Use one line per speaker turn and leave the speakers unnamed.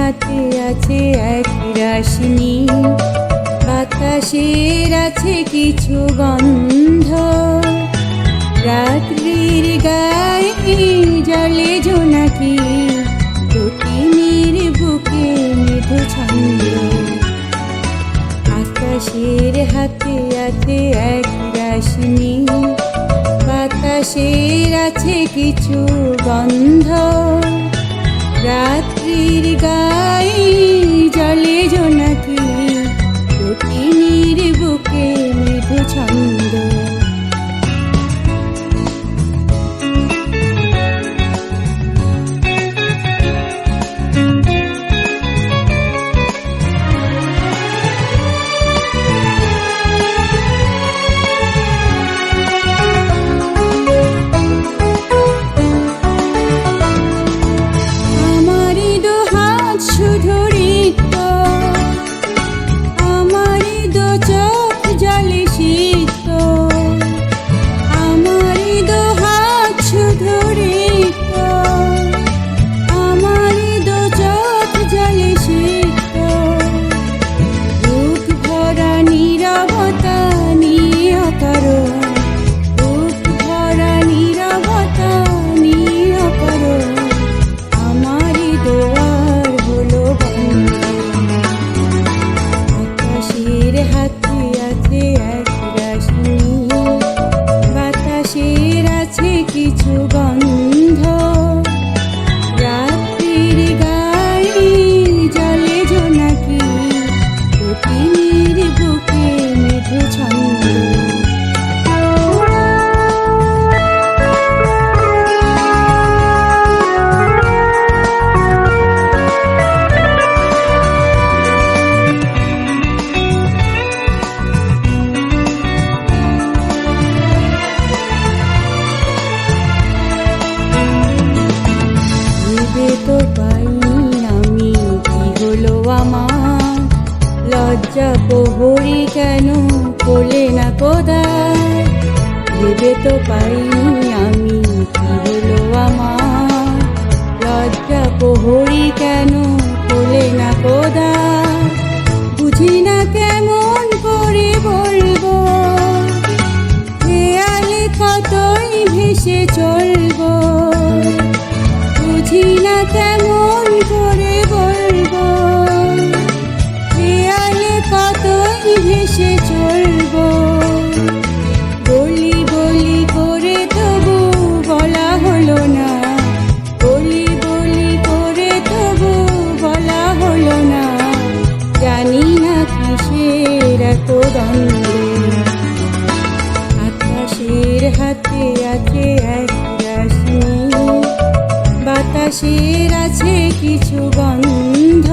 হাতে আছে এক রাশনি, বাতাসের আছে কিছু গন্ধ, রাত্রির গায়ে জলে জোনাকি, তটিনীর বুকে মৃদু ছন্দ। আকাশের হাতে আছে এক রাশনি, বাতাসের আছে কিছু গন্ধ, রাত্রির গায়ে জলে জোনাকি, তটিনীর বুকে মৃদু ছন্দ। কিছু গন্ধ, রাত্রির গায়ে জলে জোনাকি, তটিনীর বুকে মৃদু ছন্দ। তো পাইনি আমি, কি হলো আমার, লজ্জা প্রহরী কেন খোলে না কোদাল, ভেবে তো পাইনি আমি, কি হলো আমার, লজ্জা প্রহরী কেন খোলে না কোদাল, বুঝি না কেমন করে বলবো, খেয়ালে কতই ভেসে চলবো, বুঝি না কেমন করে বলবো, খেয়ালে কতই ভেসে চলবো, বলি বলি করে তবু বলা হলো না, বলি বলি করে তবু বলা হলো না, জানি না কিসের এত দ্বন্দ্ব। আকাশের হাতে আছে এক রাশনি, বাতাসের আছে কিছু গন্ধ,